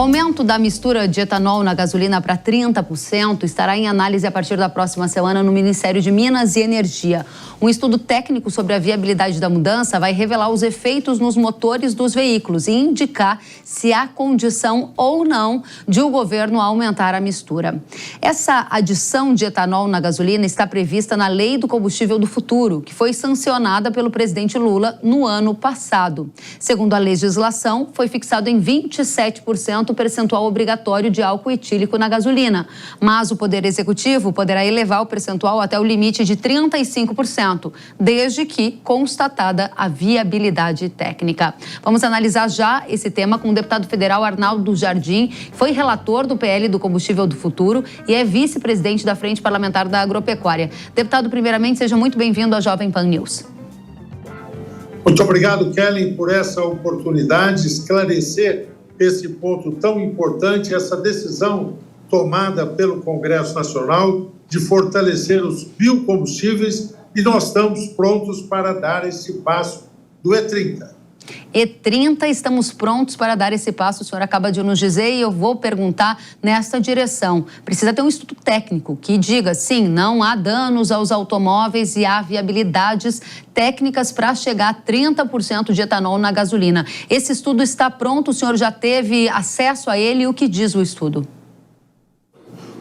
O aumento da mistura de etanol na gasolina para 30% estará em análise a partir da próxima semana no Ministério de Minas e Energia. Um estudo técnico sobre a viabilidade da mudança vai revelar os efeitos nos motores dos veículos e indicar se há condição ou não de o governo aumentar a mistura. Essa adição de etanol na gasolina está prevista na Lei do Combustível do Futuro, que foi sancionada pelo presidente Lula no ano passado. Segundo a legislação, foi fixado em 27% o percentual obrigatório de álcool etílico na gasolina, mas o Poder Executivo poderá elevar o percentual até o limite de 35%, desde que constatada a viabilidade técnica. Vamos analisar já esse tema com o deputado federal Arnaldo Jardim, que foi relator do PL do Combustível do Futuro e é vice-presidente da Frente Parlamentar da Agropecuária. Deputado, primeiramente, seja muito bem-vindo à Jovem Pan News. Muito obrigado, Kellen, por essa oportunidade de esclarecer esse ponto tão importante, essa decisão tomada pelo Congresso Nacional de fortalecer os biocombustíveis, e nós estamos prontos para dar esse passo do E30. E30, estamos prontos para dar esse passo, o senhor acaba de nos dizer, e eu vou perguntar nesta direção. Precisa ter um estudo técnico que diga, sim, não há danos aos automóveis e há viabilidades técnicas para chegar a 30% de etanol na gasolina. Esse estudo está pronto, o senhor já teve acesso a ele, e o que diz o estudo?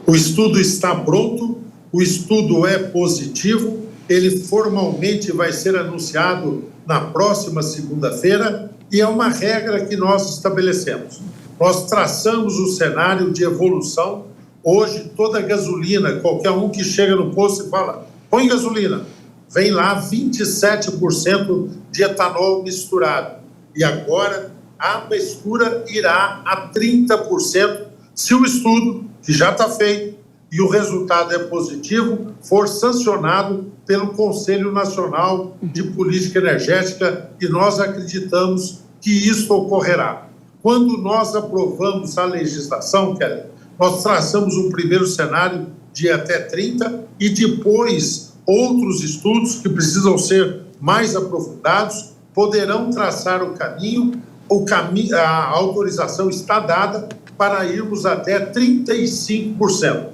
O estudo está pronto, o estudo é positivo, ele formalmente vai ser anunciado na próxima segunda-feira, e é uma regra que nós estabelecemos. Nós traçamos o cenário de evolução. Hoje, toda gasolina, qualquer um que chega no posto e fala, põe gasolina, vem lá 27% de etanol misturado. E agora a mistura irá a 30% se o estudo, que já está feito, e o resultado é positivo, for sancionado pelo Conselho Nacional de Política Energética, e nós acreditamos que isso ocorrerá. Quando nós aprovamos a legislação, Kelly, nós traçamos um primeiro cenário de até 30 e depois outros estudos que precisam ser mais aprofundados poderão traçar o caminho. A autorização está dada para irmos até 35%.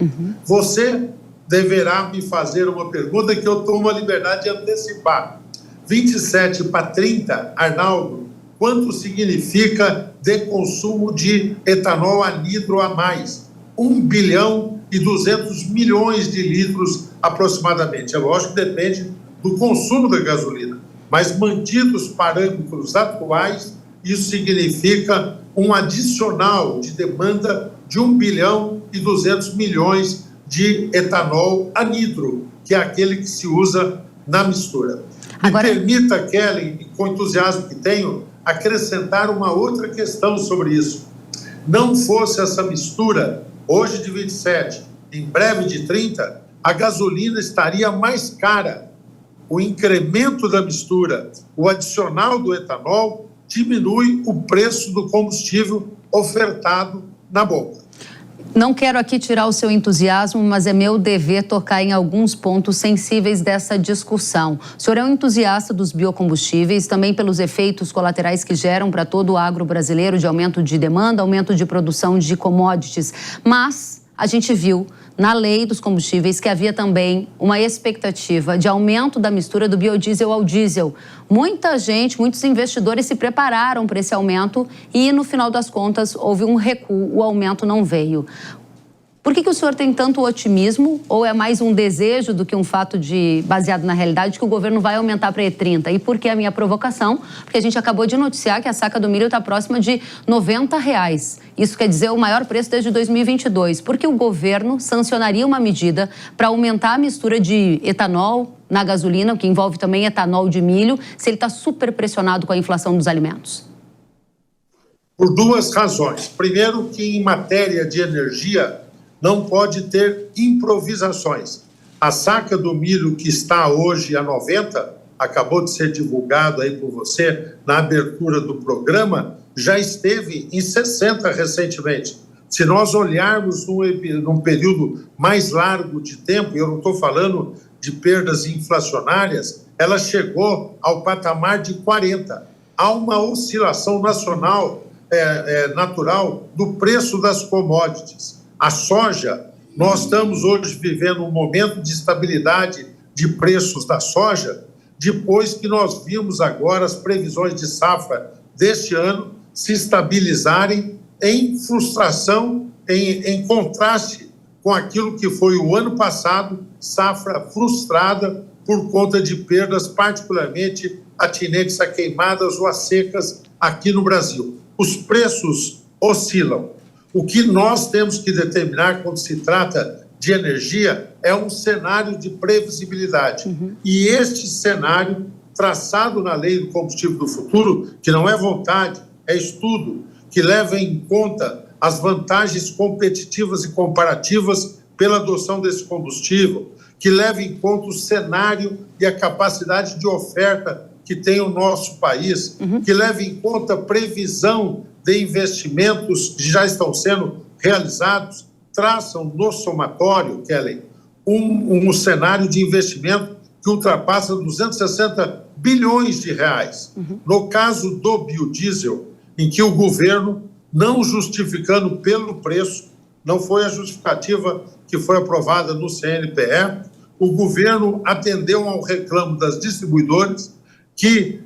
Você deverá me fazer uma pergunta que eu tomo a liberdade de antecipar. 27 para 30, Arnaldo, quanto significa de consumo de etanol anidro a mais? 1 bilhão e 200 milhões de litros aproximadamente. É lógico que depende do consumo da gasolina, mas mantidos os parâmetros atuais, isso significa um adicional de demanda de 1 bilhão e 200 milhões de etanol anidro, que é aquele que se usa na mistura. Agora... Me permita, Kelly, com o entusiasmo que tenho, acrescentar uma outra questão sobre isso. Não fosse essa mistura, hoje de 27, em breve de 30, a gasolina estaria mais cara. O incremento da mistura, o adicional do etanol, diminui o preço do combustível ofertado na bomba. Não quero aqui tirar o seu entusiasmo, mas é meu dever tocar em alguns pontos sensíveis dessa discussão. O senhor é um entusiasta dos biocombustíveis, também pelos efeitos colaterais que geram para todo o agro brasileiro de aumento de demanda, aumento de produção de commodities. Mas a gente viu na lei dos combustíveis que havia também uma expectativa de aumento da mistura do biodiesel ao diesel. Muita gente, muitos investidores se prepararam para esse aumento e, no final das contas, houve um recuo, o aumento não veio. Por que o senhor tem tanto otimismo, ou é mais um desejo do que um fato baseado na realidade, que o governo vai aumentar para E30? E por que a minha provocação? Porque a gente acabou de noticiar que a saca do milho está próxima de R$90. Isso quer dizer o maior preço desde 2022. Porque o governo sancionaria uma medida para aumentar a mistura de etanol na gasolina, que envolve também etanol de milho, se ele está super pressionado com a inflação dos alimentos? Por duas razões. Primeiro, que em matéria de energia não pode ter improvisações. A saca do milho que está hoje a 90, acabou de ser divulgado aí por você na abertura do programa, já esteve em 60 recentemente. Se nós olharmos num período mais largo de tempo, eu não estou falando de perdas inflacionárias, ela chegou ao patamar de 40. Há uma oscilação nacional natural do preço das commodities. A soja, nós estamos hoje vivendo um momento de estabilidade de preços da soja, depois que nós vimos agora as previsões de safra deste ano se estabilizarem em frustração, em contraste com aquilo que foi o ano passado, safra frustrada por conta de perdas, particularmente atinentes a queimadas ou a secas aqui no Brasil. Os preços oscilam. O que nós temos que determinar quando se trata de energia é um cenário de previsibilidade. E este cenário, traçado na Lei do Combustível do Futuro, que não é vontade, é estudo, que leva em conta as vantagens competitivas e comparativas pela adoção desse combustível, que leva em conta o cenário e a capacidade de oferta que tem o nosso país, que leva em conta a previsão de investimentos que já estão sendo realizados, traçam no somatório, Kelly, um cenário de investimento que ultrapassa 260 bilhões de reais. No caso do biodiesel, em que o governo, não justificando pelo preço, não foi a justificativa que foi aprovada no CNPE, o governo atendeu ao reclamo das distribuidoras, que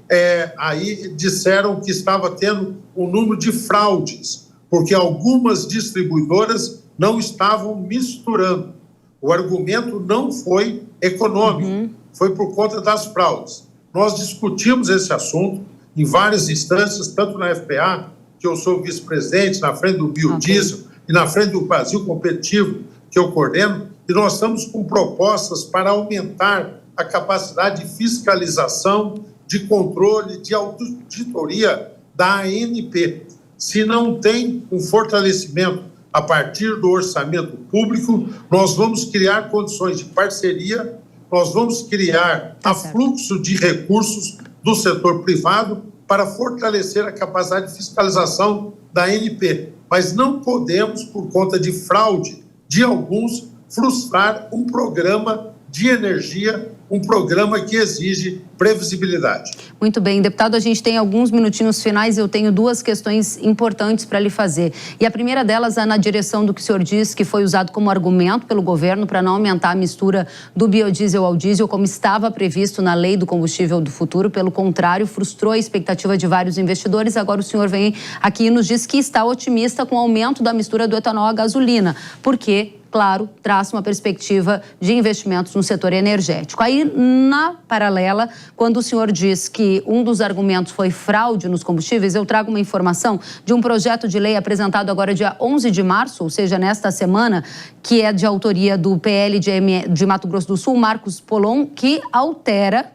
aí disseram que estava tendo um número de fraudes, porque algumas distribuidoras não estavam misturando. O argumento não foi econômico, foi por conta das fraudes. Nós discutimos esse assunto em várias instâncias, tanto na FPA, que eu sou vice-presidente, na frente do biodiesel e na frente do Brasil Competitivo, que eu coordeno, e nós estamos com propostas para aumentar a capacidade de fiscalização, de controle, de auditoria da ANP. Se não tem um fortalecimento a partir do orçamento público, nós vamos criar condições de parceria, nós vamos criar afluxo de recursos do setor privado para fortalecer a capacidade de fiscalização da ANP. Mas não podemos, por conta de fraude de alguns, frustrar um programa de energia, um programa que exige previsibilidade. Muito bem, deputado, a gente tem alguns minutinhos finais e eu tenho duas questões importantes para lhe fazer. E a primeira delas é na direção do que o senhor disse, que foi usado como argumento pelo governo para não aumentar a mistura do biodiesel ao diesel, como estava previsto na Lei do Combustível do Futuro. Pelo contrário, frustrou a expectativa de vários investidores. Agora o senhor vem aqui e nos diz que está otimista com o aumento da mistura do etanol à gasolina, porque, claro, traça uma perspectiva de investimentos no setor energético. Aí, na paralela, quando o senhor diz que um dos argumentos foi fraude nos combustíveis, eu trago uma informação de um projeto de lei apresentado agora dia 11 de março, ou seja, nesta semana, que é de autoria do PL de Mato Grosso do Sul, Marcos Polon, que altera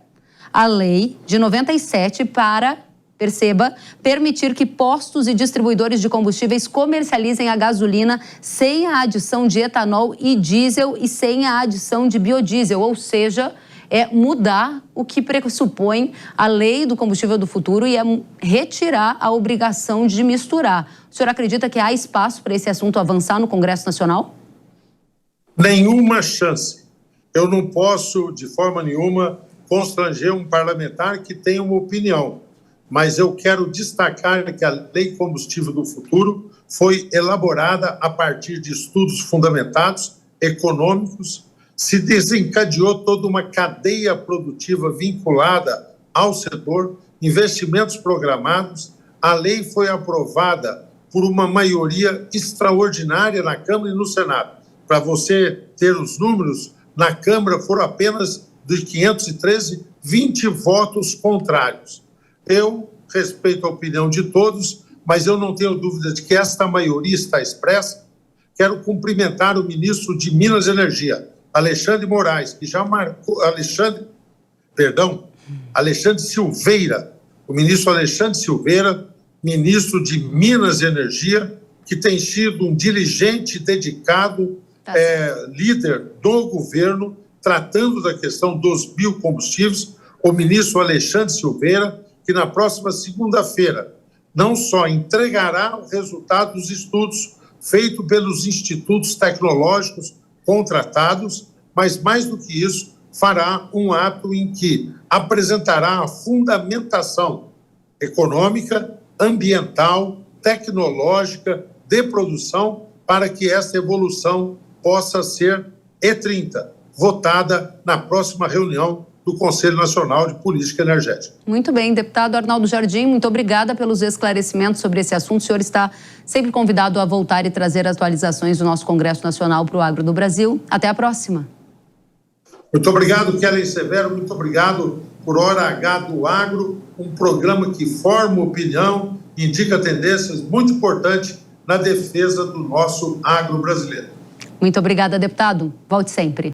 a lei de 97 para, perceba, permitir que postos e distribuidores de combustíveis comercializem a gasolina sem a adição de etanol e diesel e sem a adição de biodiesel, ou seja, é mudar o que pressupõe a Lei do Combustível do Futuro e é retirar a obrigação de misturar. O senhor acredita que há espaço para esse assunto avançar no Congresso Nacional? Nenhuma chance. Eu não posso, de forma nenhuma, constranger um parlamentar que tem uma opinião. Mas eu quero destacar que a Lei Combustível do Futuro foi elaborada a partir de estudos fundamentados, econômicos, se desencadeou toda uma cadeia produtiva vinculada ao setor, investimentos programados, a lei foi aprovada por uma maioria extraordinária na Câmara e no Senado. Para você ter os números, na Câmara foram apenas de 513, 20 votos contrários. Eu respeito a opinião de todos, mas eu não tenho dúvida de que esta maioria está expressa. Quero cumprimentar o ministro de Minas e Energia, Alexandre Moraes, que já marcou... Alexandre Silveira, o ministro Alexandre Silveira, ministro de Minas e Energia, que tem sido um diligente, dedicado, líder do governo, tratando da questão dos biocombustíveis, o ministro Alexandre Silveira, que na próxima segunda-feira não só entregará o resultado dos estudos feitos pelos institutos tecnológicos contratados, mas mais do que isso, fará um ato em que apresentará a fundamentação econômica, ambiental, tecnológica, de produção, para que essa evolução possa ser E30, votada na próxima reunião do Conselho Nacional de Política Energética. Muito bem, deputado Arnaldo Jardim, muito obrigada pelos esclarecimentos sobre esse assunto. O senhor está sempre convidado a voltar e trazer atualizações do nosso Congresso Nacional para o Agro do Brasil. Até a próxima. Muito obrigado, Kellen Severo, muito obrigado por Hora H do Agro, um programa que forma opinião, indica tendências muito importantes na defesa do nosso agro brasileiro. Muito obrigada, deputado. Volte sempre.